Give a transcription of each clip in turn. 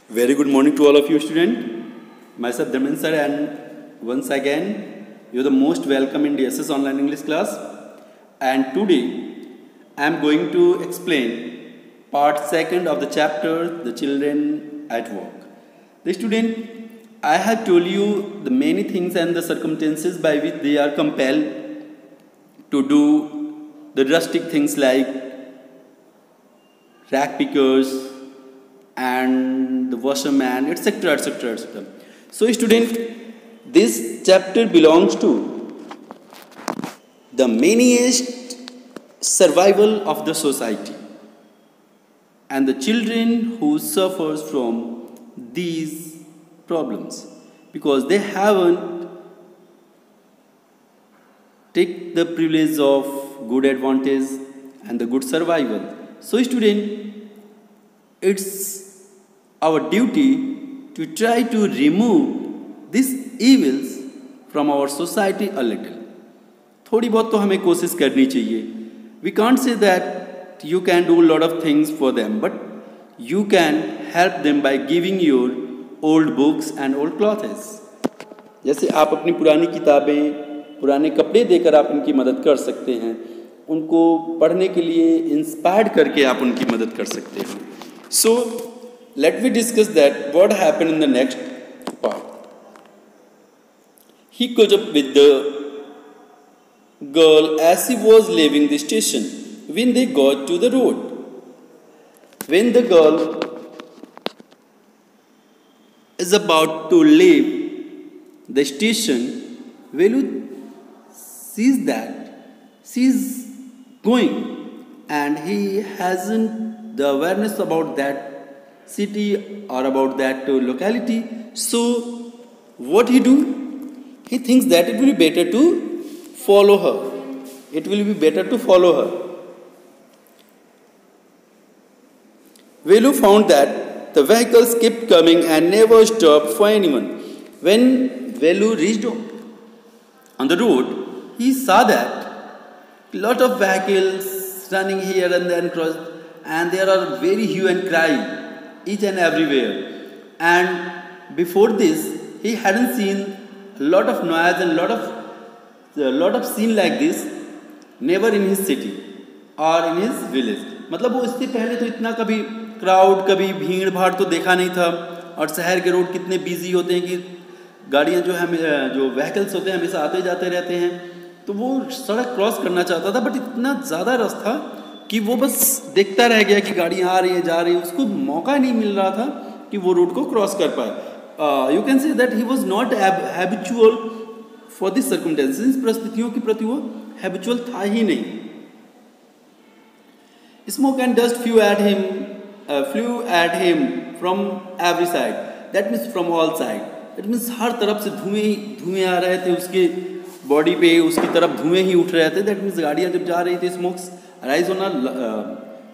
Very good morning to all of you students. Myself Dharmendra sir, and once again you are the most welcome in DSS online English class. And today I am going to explain part second of the chapter The Children at Work. The student, I have told you the many things and the circumstances by which they are compelled to do the drastic things like rag pickers and the washerman, etc., etc., etc. So student, this chapter belongs to the maniest survival of the society and the children who suffers from these problems because they haven't take the privilege of good advantage and the good survival. So student, it's our duty to try to remove these evils from our society a little. थोड़ी बहुत तो हमें कोशिश करनी चाहिए. We can't say that you can do a lot of things for them, but you can help them by giving your old books and old clothes. जैसे आप अपनी पुरानी किताबें, पुराने कपड़े देकर आप उनकी मदद कर सकते हैं, उनको पढ़ने के लिए इंस्पायर्ड करके आप उनकी मदद कर सकते हैं. So let me discuss that what happened in the next part. He caught up with the girl as he was leaving the station when they got to the road. When the girl is about to leave the station, Velu sees that she is going and he hasn't the awareness about that city or about that locality. So what he do? He thinks that it will be better to follow her. It will be better to follow her. Velu found that the vehicles kept coming and never stopped for anyone. When Velu reached on the road, he saw that a lot of vehicles running here and there across, and there are very hue and cry each and everywhere. And before this, he hadn't seen a lot of noise and a lot of scene like this, never in his city or in his village. मतलब वो इससे पहले तो इतना कभी crowd, कभी भीड़ भाड़ तो देखा नहीं था. और शहर के रोड कितने बिजी होते हैं कि गाड़ियाँ जो व्हीकल्स होते हैं हमेशा आते जाते रहते हैं. तो वो सड़क क्रॉस करना चाहता था, बट इतना ज़्यादा रश था कि वो बस देखता रह गया कि गाड़ियाँ आ रही है जा रही है. उसको मौका नहीं मिल रहा था कि वो रोड को क्रॉस कर पाए. You can say that he was not habitual for this circumstances. इन परिस्थितियों के प्रति वो हैबिचुअल था ही नहीं. Smoke and dust flew at him from every side. That means from all side. That means हर तरफ से धुएं आ रहे थे उसके बॉडी पे, उसकी तरफ धुएं ही उठ रहे थे. दैट मीन्स गाड़ियाँ जब जा रही थी, स्मोक्स राइज होना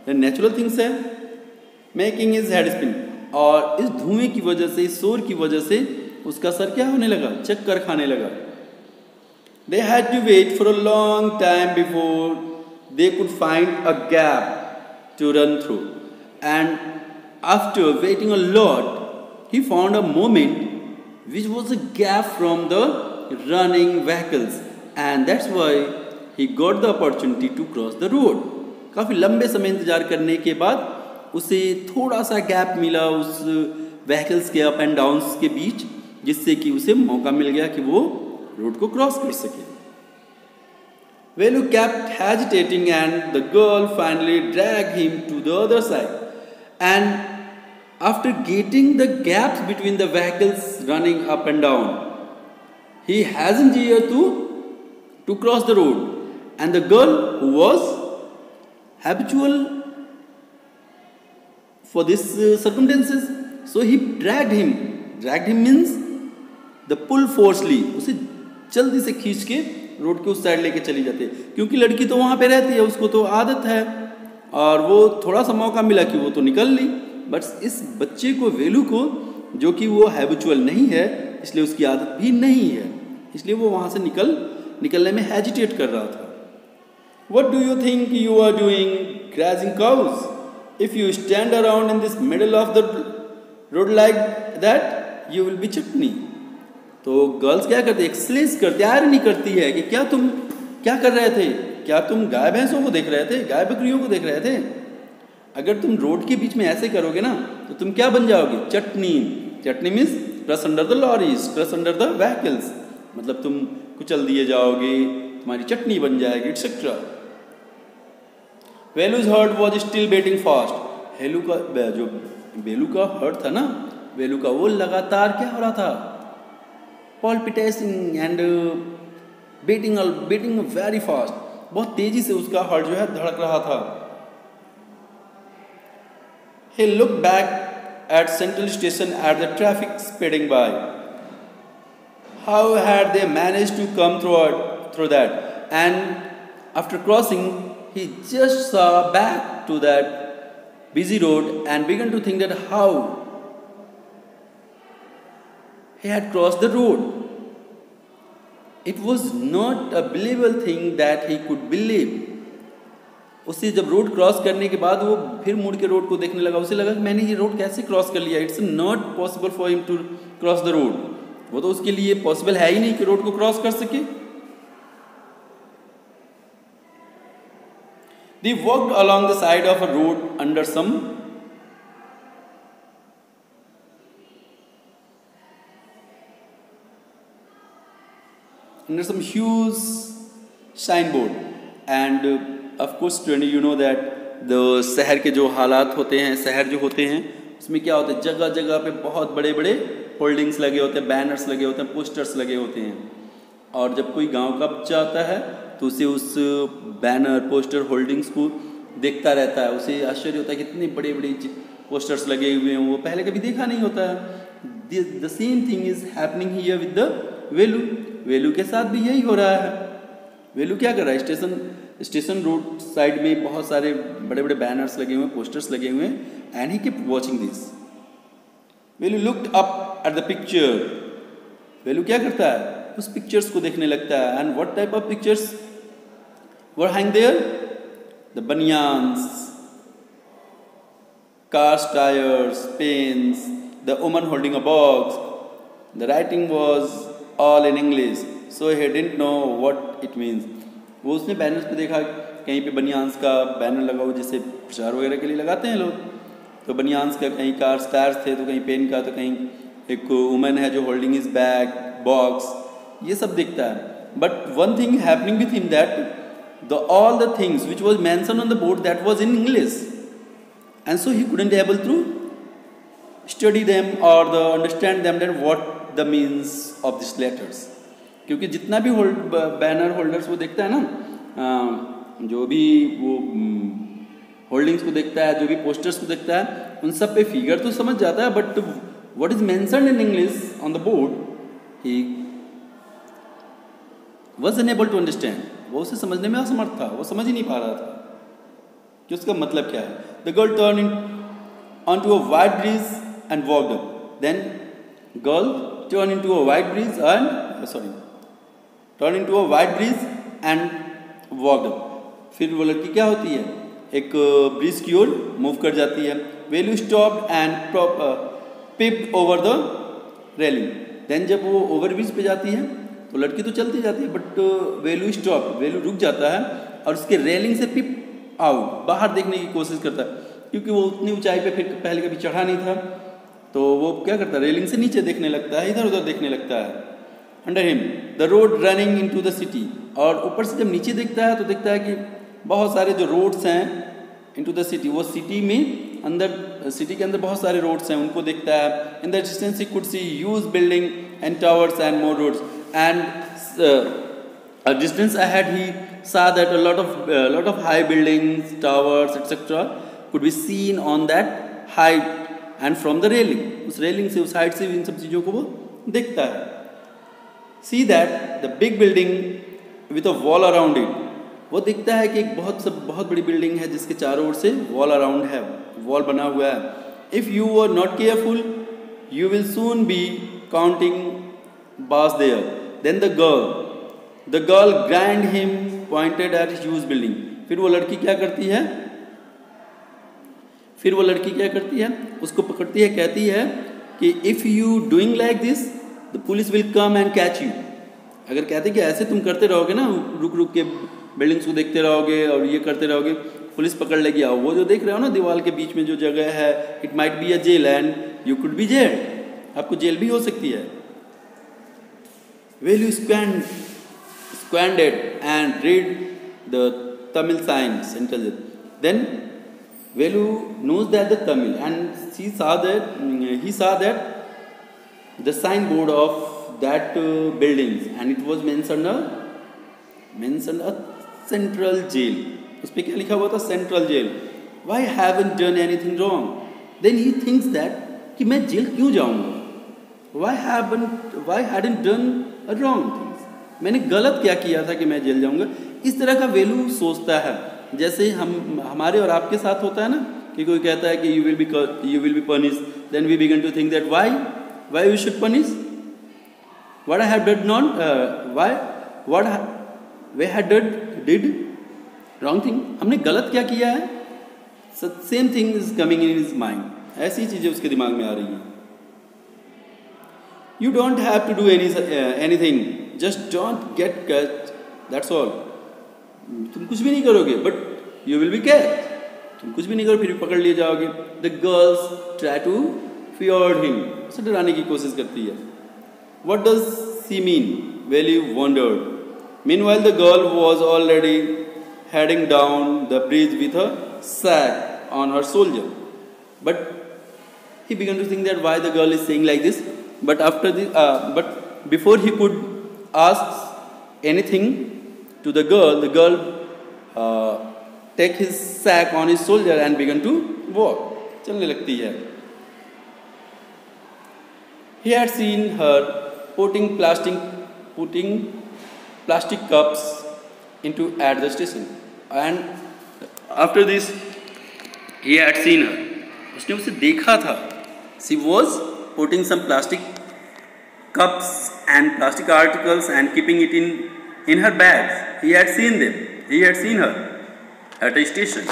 नेचुरल थिंग्स है, मेकिंग हिज हेड स्पिन. और इस धुएं की वजह से, इस शोर की वजह से उसका सर क्या होने लगा? चक्कर खाने लगा. They had to wait for a long time before they could find a gap to run through. And after waiting a lot, he found a moment which was a gap from the running vehicles, and that's why he got the opportunity to cross the road. काफ़ी लंबे समय इंतजार करने के बाद उसे थोड़ा सा गैप मिला उस व्हीकल्स के अप एंड डाउन्स के बीच, जिससे कि उसे मौका मिल गया कि वो रोड को क्रॉस कर सके. Velu kept hesitating and the girl finally dragged him to the other side. And after getting the gaps between the vehicles running up and down, he hasn't dared to cross the road. And the girl who was habitual for these circumstances, so he dragged him. Dragged him means the pull forcefully. उसे जल्दी से खींच के road के उस side लेके चली जाती है, क्योंकि लड़की तो वहाँ पे रहती है, उसको तो आदत है और वो थोड़ा सा मौका मिला कि वो तो निकल ली. बट इस बच्चे को, वेलू को, जो कि वो हैबिचुअल नहीं है, इसलिए उसकी आदत भी नहीं है, इसलिए वो वहाँ से निकलने में हेजिटेट कर रहा था. What do you think you are doing grazing cows? If you stand around in this middle of the road like that you will be chutney. तो गर्ल्स क्या करती है, एक्सलेस करती, आयरनी करती है कि क्या तुम क्या कर रहे थे, क्या तुम गाय भैंसों को देख रहे थे, गाय बकरियों को देख रहे थे? अगर तुम रोड के बीच में ऐसे करोगे ना तो तुम क्या बन जाओगे, chutney. Chutney means crush under the lorries, crush under the vehicles, मतलब तुम कुचल दिए जाओगे, तुम्हारी चटनी बन जाएगी, etcetera. Velu's heart was still beating fast. हेलू का जो बेलू का हार्ट था ना, वेलू का, वो लगातार क्या हो रहा था, palpitating and beating very fast, बहुत तेजी से उसका हार्ट जो है धड़क रहा था। He looked back at Central Station at the traffic speeding by. How had they managed to come through that? And after crossing, he just saw back to that busy road and began to think that how he had crossed the road. It was not a believable thing that he could believe. उसे जब road cross करने के बाद वो फिर मुड़ के road को देखने लगा, उसे लगा कि मैंने ये रोड कैसे क्रॉस कर लिया। It's not possible for him to cross the road. वो तो उसके लिए पॉसिबल है ही नहीं कि रोड को क्रॉस कर सके। They walked along the side of a road under some huge signboard and of course you know that the शहर के जो हालात होते हैं, शहर जो होते हैं उसमें क्या होता है, जगह जगह पे बहुत बड़े बड़े होल्डिंग्स लगे होते हैं, बैनर्स लगे होते हैं, पोस्टर्स लगे होते हैं। और जब कोई गांव का बच्चा आता है तो उसे उस बैनर, पोस्टर, होल्डिंग्स को देखता रहता है, उसे आश्चर्य होता है कि इतने बड़े बड़े पोस्टर्स लगे हुए हैं, वो पहले कभी देखा नहीं होता है। The same thing is happening here with the Velu. Velu के साथ भी यही हो रहा है। वेलू क्या कर रहा है, स्टेशन रोड साइड में बहुत सारे बड़े बड़े बैनर्स लगे हुए हैं, पोस्टर्स लगे हुए हैं, and he kept watching this. Velu looked up at the picture. Velu क्या करता है, उस पिक्चर्स को देखने लगता है। And what type of pictures were hang there, the banians, cars, tyres, pens, the woman holding a box, the writing was all in English so he didn't know what it means. वो उसने banners पे देखा, कहीं पे बनियान्स का banner लगा हुआ, जैसे प्रचार वगैरह के लिए लगाते हैं लोग, तो बनियान्स का, कहीं कार्स टायर्स थे तो कहीं पेन का, तो कहीं एक वुमन है जो होल्डिंग इज बैग, बॉक्स, ये सब दिखता है। But one thing happening with him that all the things which was mentioned on the board that was in English, and so he couldn't able to study them or understand them that what the means of these letters। क्योंकि जितना भी banner holders वो देखता है ना, जो भी वो होल्डिंग्स को देखता है, जो भी पोस्टर्स को देखता है, उन सब पे फिगर तो समझ जाता है, but what is mentioned in English on the board he was unable to understand. वो उसे समझने में असमर्थ था, वो समझ ही नहीं पा रहा था कि उसका मतलब क्या है। The girl turn onto a white breeze and walked up. Then girl turned into a white breeze and walked up. फिर वो लड़की क्या होती है, एक ब्रिज की ओर मूव कर जाती है। Velu stopped and peeped over the railing. Then जब वो ओवर ब्रिज पे जाती है तो लड़की तो चलती जाती है, बट वेलू स्टॉप, वेलू रुक जाता है और उसके रेलिंग से पिप आउट, बाहर देखने की कोशिश करता है, क्योंकि वो उतनी ऊंचाई पे फिर पहले कभी चढ़ा नहीं था, तो वो क्या करता है, रेलिंग से नीचे देखने लगता है, इधर उधर देखने लगता है। Under him the road running into the city. और ऊपर से जब नीचे देखता है तो देखता है कि बहुत सारे जो रोड्स हैं इनटू द सिटी, वो सिटी में अंदर, सिटी के अंदर बहुत सारे रोड्स हैं, उनको देखता है। In the distance he could see huge building and towers and more roads and a distance ahead he saw that a lot of high buildings, towers, etc. could be seen on that height and from the railing। उस railing से, उस height से इन सब चीज़ों को वो देखता है। See that the big building with a wall around it, वो दिखता है कि एक बहुत बड़ी बिल्डिंग है जिसके चारों ओर से वॉल अराउंड है, वॉल बना हुआ है। If you were not careful, you will soon be counting bars there। Then the girl grinned him, pointed at a huge building। फिर वो लड़की क्या करती है, फिर वो लड़की क्या करती है, उसको पकड़ती है, कहती है कि if you doing like this the police will come and catch you. अगर कहते कि ऐसे तुम करते रहोगे ना, रुक रुक के बिल्डिंग्स को देखते रहोगे और ये करते रहोगे, पुलिस पकड़ लेगी। आओ वो जो देख रहे हो ना दीवार के बीच में जो जगह है, it might be a jail and you could be jail, आपको जेल भी हो सकती है। Will you squint it and read the Tamil signs and tell it. Then Velu knows that the Tamil, and he saw that the signboard of that buildings, and it was mentioned a central jail. उस पे क्या लिखा हुआ था? Central jail. Why haven't done anything wrong? Then he thinks that कि मैं jail क्यों जाऊँगा? Why hadn't done a wrong things? मैंने गलत क्या किया था कि मैं जेल जाऊँगा? इस तरह का वेलू सोचता है। जैसे हमारे और आपके साथ होता है ना कि कोई कहता है कि you will be punished, then we begin to think that why we should punish? What I have done not we had did wrong thing. हमने गलत क्या किया है? Same thing is coming in his mind. ऐसी चीज़ें उसके दिमाग में आ रही हैं। You don't have to do anything. Just don't get caught. That's all. तुम कुछ भी नहीं करोगे, but you will be caught. तुम कुछ भी नहीं करो फिर भी पकड़ लिए जाओगे। The girls try to fear him. उसे डराने की कोशिश करती है। What does she mean? Well, you wondered. Meanwhile, the girl was already heading down the bridge with a sack on her shoulder. But he began to think that why the girl is saying like this. But before he could ask anything to the girl take his sack on his shoulder and began to walk. चलने लगती है. He had seen her putting plastic cups into at the station, and after this he had seen her. उसने उसे देखा था. She was putting some plastic cups and plastic articles and keeping it in her bags. He had seen them. He had seen her at a station.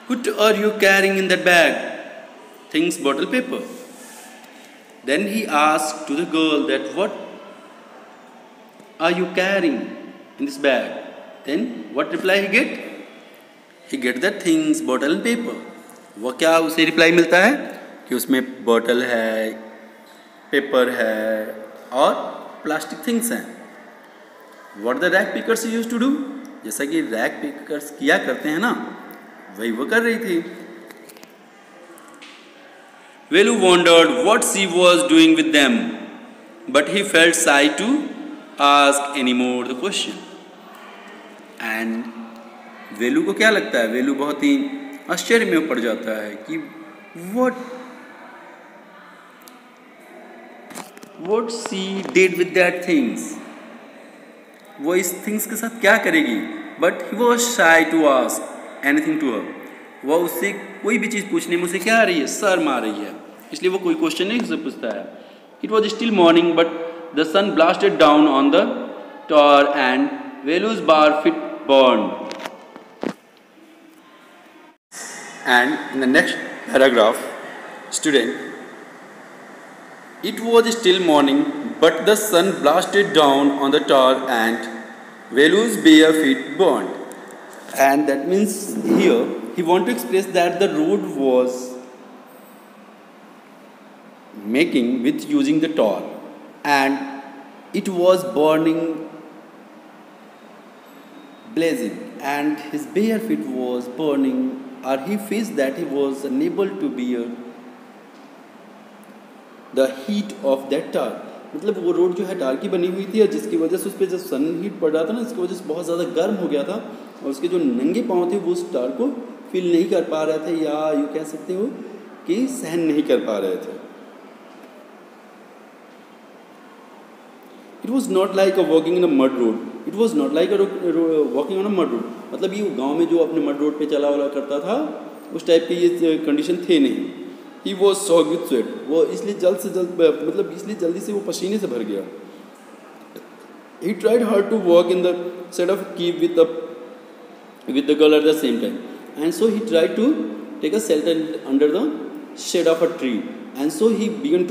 What are you carrying in that bag? Things, bottle paper. Then he asked to the girl that what are you carrying in this bag? Then what reply he get? He get that things, bottle and paper. वो क्या उसे reply मिलता है कि उसमें bottle है, paper है और प्लास्टिक थिंग्स हैं. What the rag pickers used to do, जैसा कि रैक पिकर्स किया करते हैं ना, वही वो कर रही थी. Velu wondered what she was doing with them, but he felt shy to ask any more the question. And वेलू को क्या लगता है, वेलू बहुत ही आश्चर्य में पड़ जाता है कि what she did with that things, वो इस थिंग्स के साथ क्या करेगी. But he was shy to ask anything to her, वह उससे कोई भी चीज़ पूछने में उसे क्या आ रही है, शर्म आ रही है, इसलिए वो कोई क्वेश्चन नहीं उससे पूछता है. It was still morning but the sun blasted down on the tar and Velu's bare feet burn. And in the next paragraph, student, it was still morning, but the sun blasted down on the tower and Velu's bare feet burned. And that means here he want to express that the road was making with using the tower and it was burning, blazing, and his bare feet was burning. Or he feels that he was unable to bear the heat of that tar. मतलब वो road जो है टार की बनी हुई थी और जिसकी वजह से उस पर जब सन हीट पड़ रहा था ना, इसकी वजह से बहुत ज़्यादा गर्म हो गया था और उसके जो नंगे पाँव थे वो उस टार को फील नहीं कर पा रहे थे, या यूँ कह सकते हो कि सहन नहीं कर पा रहे थे. It was not like a walking in a mud road. It was not like a walking on a mud road. मतलब ये गांव में जो अपने मड रोड पे चला वाला करता था उस टाइप के ये कंडीशन थे नहीं. He was soaked with sweat. वो इसलिए इसलिए जल्दी से वो पसीने से भर गया. He tried hard to walk in the set of keep with the girl at the same time, and so he tried to take a shelter under the shade of a tree. And so he began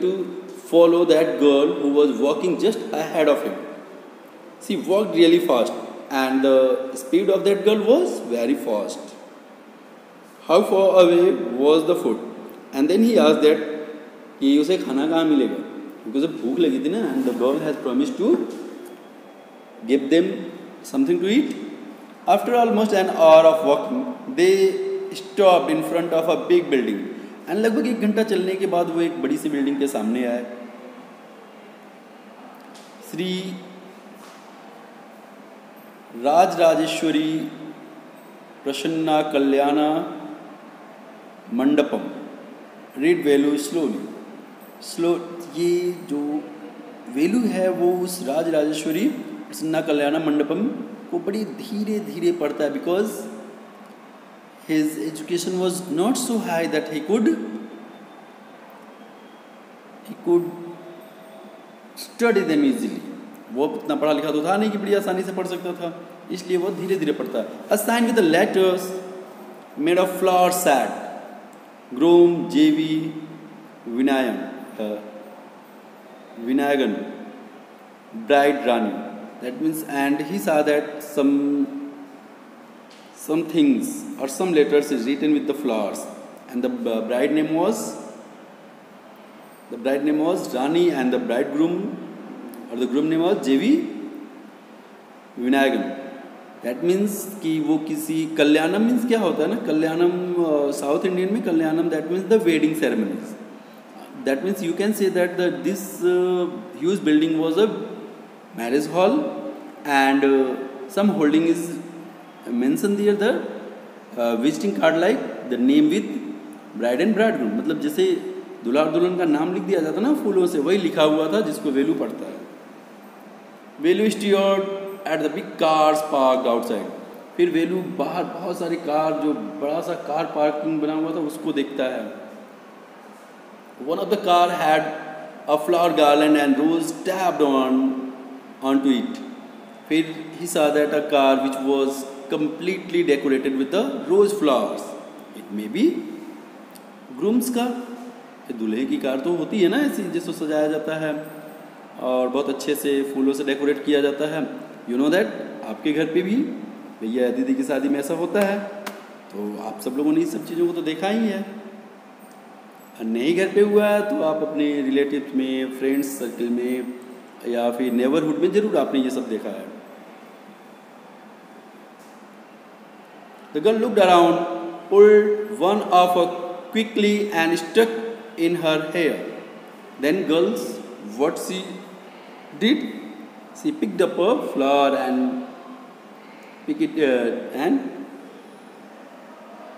to follow that girl who was walking just ahead of him. She walked really fast, and the speed of that girl was very fast. How far away was the food? And then he asked that कि उसे खाना कहाँ मिलेगा, क्योंकि उसे भूख लगी थी ना. And the girl has promised to give them something to eat. After almost an hour of walking, they stopped in front of a big building. And लगभग 1 घंटा चलने के बाद वो एक बड़ी सी बिल्डिंग के सामने आए. श्री राजराजेश्वरी प्रसन्ना कल्याणा मंडपम. रीड वेलू स्लो. ये जो वेलू है वो उस राजराजेश्वरी प्रसन्ना कल्याणा मंडपम को बड़ी धीरे धीरे पढ़ता है, because his education was not so high that he could study them easily. वो इतना पढ़ा लिखा तो था नहीं कि बड़ी आसानी से पढ़ सकता था, इसलिए वो धीरे धीरे पढ़ता है. A sign with the letters made of flower said, Groom J.V. Vinayagan, bride Rani. That means, and he saw that some things or some letters is written with the flowers, and the bride name was Rani, and the bridegroom or the groom name was J.V. Vinayagan. That means कि वो किसी कल्याणम means क्या होता है ना, कल्याणम south Indian में कल्याणम that means the wedding ceremonies. That means you can say that this huge building was a marriage hall, and some holding is mentioned there the visiting card like the name with bride and bridegroom. मतलब जैसे दूल्हा और दुल्हन का नाम लिख दिया जाता ना फूलों से, वही लिखा हुआ था जिसको वेलू पढ़ता है. Velu stared at the big cars parked outside. फिर वेलू बाहर बहुत सारी कार, जो बड़ा सा कार पार्किंग बना हुआ था उसको देखता है. One of the car had a flower garland and rose tapped on to it. फिर he saw that a car which was completely decorated with the rose flowers. It may be groom's car. दूल्हे की car तो होती है ना ऐसी जिसको सजाया जाता है और बहुत अच्छे से फूलों से डेकोरेट किया जाता है. यू नो दैट आपके घर पे भी भैया दीदी की शादी में ऐसा होता है, तो आप सब लोगों ने इस सब चीज़ों को तो देखा ही है. नए घर पे हुआ है तो आप अपने रिलेटिव्स में, फ्रेंड्स सर्कल में या फिर नेबरहुड में ज़रूर आपने ये सब देखा है. The girl looked around, pulled one off quickly and stuck in her hair. Then girls, what she did? She picked up a flower and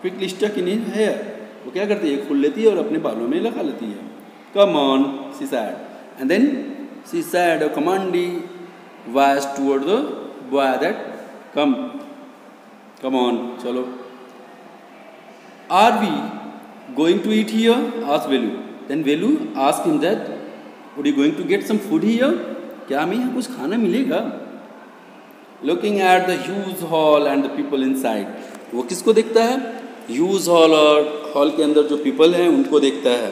quickly stuck in her hair. वो क्या करती है, एक फूल लेती है और अपने बालों में लगा लेती है. Come on, she said. And then she said a commanding voice toward the boy that come on, चलो. Are we going to eat here? asked Velu. Then Velu asked him that, are you going to get some food here? क्या हमें यहाँ कुछ खाना मिलेगा? Looking at the huge hall and the people inside. वो किसको देखता है? Huge hall, और हॉल के अंदर जो people हैं उनको देखता है.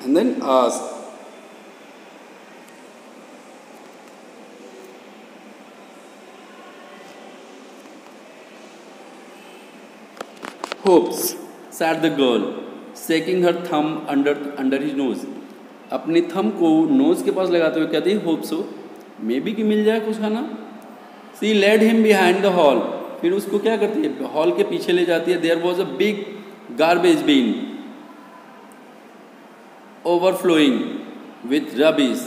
And then asked, hopes, said the girl, shaking her thumb under his nose. अपनी थम को नोज के पास लगाते हुए कहती है होप सो, मे बी कि मिल जाए कुछ खाना. She led him behind the hall. फिर उसको क्या करती है, हॉल के पीछे ले जाती है. There was a big garbage bin overflowing with rubbish.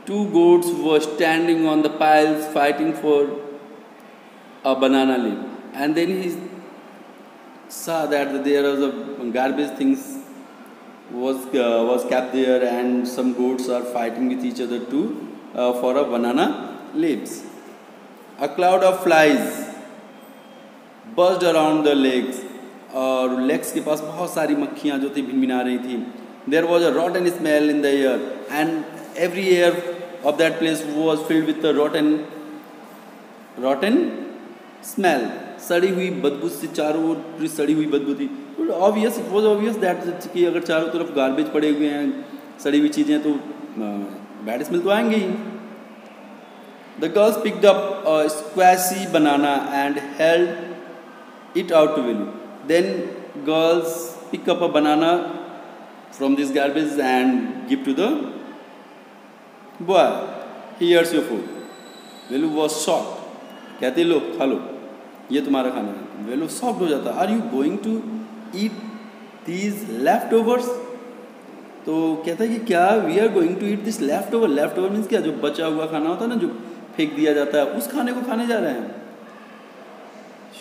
2 goats were standing on the piles fighting for a banana leaf. And then he saw that there was a garbage things was kept there, and some goats are fighting with each other too for a banana leaves. A cloud of flies buzzed around the legs. और legs के पास बहुत सारी मक्खियाँ जो थी भिनभिना रही थी. There was a rotten smell in the air, and every air of that place was filled with a rotten smell. सड़ी हुई बदबू से चारों ओर पूरी सड़ी हुई बदबू थी। Obvious, it was obvious that कि अगर चारों तरफ गार्बेज पड़े हुए हैं, सड़ी हुई चीज़ें, तो बैड स्मेल तो आएंगे ही। The girls picked up a squashy banana and held it out to Velu. Then girls pick up a banana from this garbage and give to the boy, here's your food. Velu was shocked, कहते लो खा लो, ये तुम्हारा खाना है। वेलू shocked हो जाता, are you going to eat these leftovers? तो कहता है कि क्या we are going to eat this leftover. Leftover means क्या, जो बचा हुआ खाना होता है ना, जो फेंक दिया जाता है, उस खाने को खाने जा रहे हैं।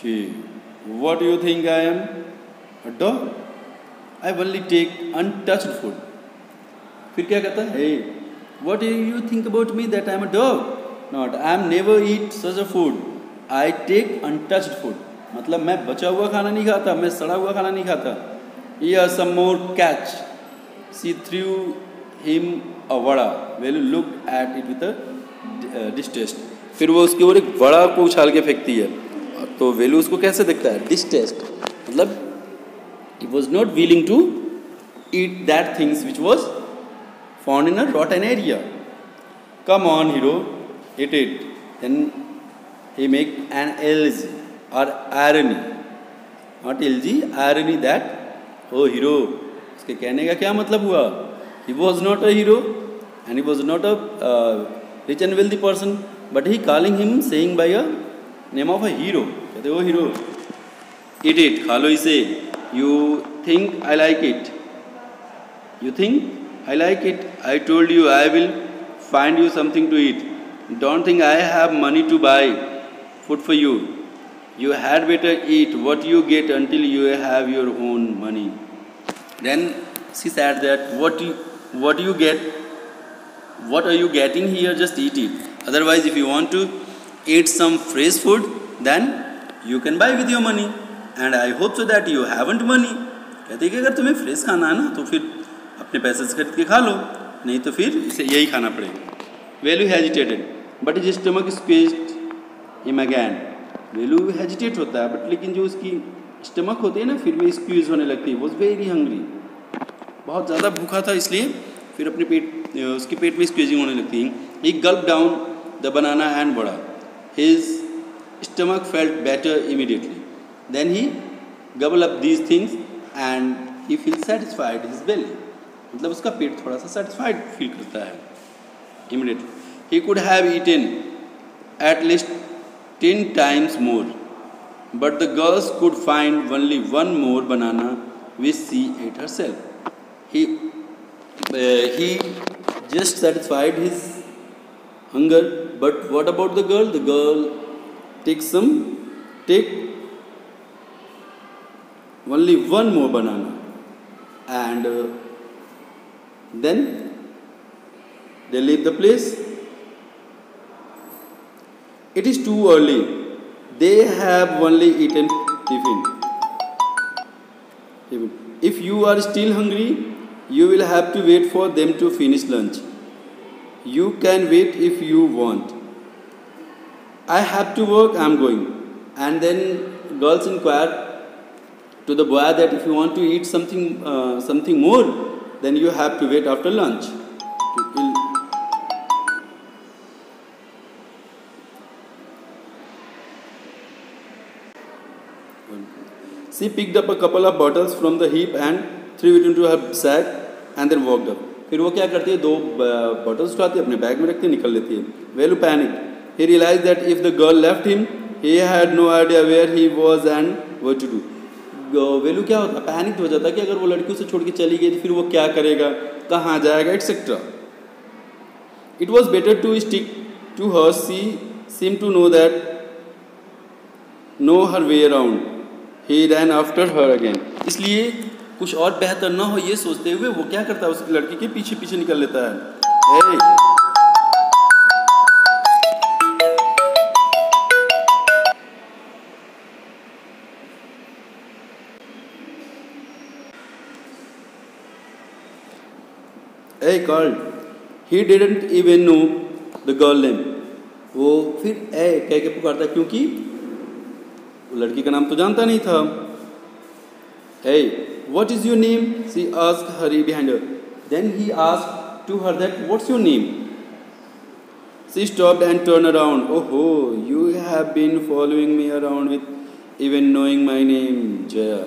She, what you think I am a dog? I only take untouched food. फिर क्या कहता है, hey what you think about me that I am a dog? Not, I am never eat such a food, I take untouched food. मतलब मैं बचा हुआ खाना नहीं खाता, मैं सड़ा हुआ खाना नहीं खाता। Here some more catch, she threw him a vada. Velu looked at it with a distaste. फिर वो उसके ऊपर एक वड़ा को उछाल के फेंकती है। तो वेलू उसको कैसे दिखता है, डिस्टेस्ट, मतलब he was not willing to eat that things which was found in a rotten area. Come on, hero, eat it. Then he make an elegy or irony, not elegy, irony that, oh hero, उसके कहने का क्या मतलब हुआ? He was not a hero and he was not a rich and wealthy person, but he calling him saying by a name of a hero. कहते हो hero, eat it, खा लो इसे. You think I like it? You think I like it? I told you I will find you something to eat. Don't think I have money to buy food for you. You had better eat what you get until you have your own money. Then she said that what you get, what are you getting here? Just eat it. Otherwise, if you want to eat some fresh food, then you can buy with your money. And I hope so that you haven't money. कहते हैं कि अगर तुम्हें fresh खाना है ना, तो फिर अपने पैसे से खरीद के खा लो, नहीं तो फिर इसे यही खाना पड़ेगा। Velu hesitated but his stomach squeezed him again. Velu hesitate होता है, बट लेकिन जो उसकी स्टमक होती है ना, फिर वो स्क्वीज होने लगती है। वॉज वेरी हंग्री, बहुत ज़्यादा भूखा था, इसलिए फिर अपने उसके पेट में स्क्वीजिंग होने लगती है। He gulp down the banana and vada. His stomach felt better immediately. Then he gobble up these things and he feels satisfied his belly. मतलब उसका पेट थोड़ा सा satisfied फील करता है immediately. He could have eaten at least 10 times more, but the girls could find only one more banana which she ate herself. He just satisfied his hunger, but what about the girl? The girl take only one more banana and then they leave the place. It is too early. They have only eaten tiffin. If you are still hungry, you will have to wait for them to finish lunch. You can wait if you want. I have to work, I am going. And then girls inquire to the boy that if you want to eat something more, then you have to wait after lunch. She picked up a couple of bottles from the heap and threw it into her sack and then walked up. फिर वो क्या करती है, 2 bottles उठाती है, अपने bag में रखती है, निकल लेती है. Velu panicked. He realized that if the girl left him, he had no idea where he was and what to do. वेलू क्या होता है, पैनिक हो जाता है कि अगर वो लड़की उसे छोड़ के चली गई तो फिर वो क्या करेगा, कहाँ जाएगा, etcetera. It was better to stick to her. She seem to know her way around. He ran after her again. इसलिए कुछ और बेहतर ना हो ये सोचते हुए वो क्या करता है, उस लड़की के पीछे पीछे निकल लेता है. Hey called. He didn't even know the girl name. वो फिर ए कह के पुकारता है, क्योंकि लड़की का नाम तो जानता नहीं था. Hey, what is your name? She asked Hari behind her. Then he asked to her that, what's your name? She stopped and turned around. Oh, you have been following me around with even knowing my name, Jaya.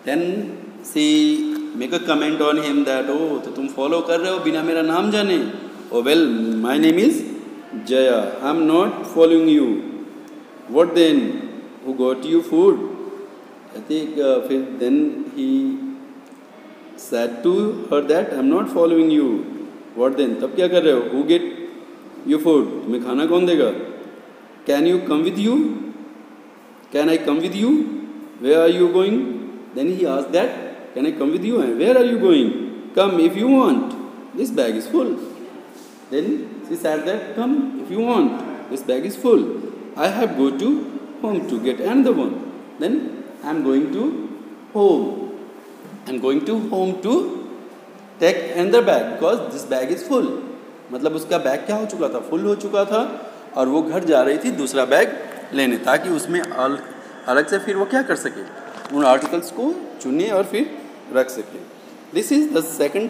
Then she make a comment on him that, oh, तो तुम follow कर रहे हो बिना मेरा नाम जाने. Oh well, my name is Jaya. I'm not following you. What then? Who got you food? I think then he said to her that I'm not following you. What then? तब क्या कर रहे हो? Who get you food? तुम्हें खाना कौन देगा? Can you come with you? Can I come with you? Where are you going? Then he asked that, can I come with you? And where are you going? Come if you want. This bag is full. Then she said that, come if you want. This bag is full. I have go to home to get another one. Then I'm going to home. I'm going to home to take another bag because this bag is full. मतलब उसका bag क्या हो चुका था? Full हो चुका था और वो घर जा रही थी दूसरा बैग लेने ताकि उसमें अलग से फिर वो क्या कर सके, उन आर्टिकल्स को चुने और फिर रख सके. This is the second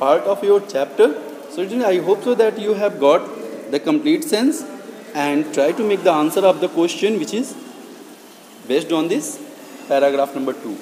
part of your chapter. So I hope so that you have got the complete sense and try to make the answer of the question which is based on this paragraph number 2.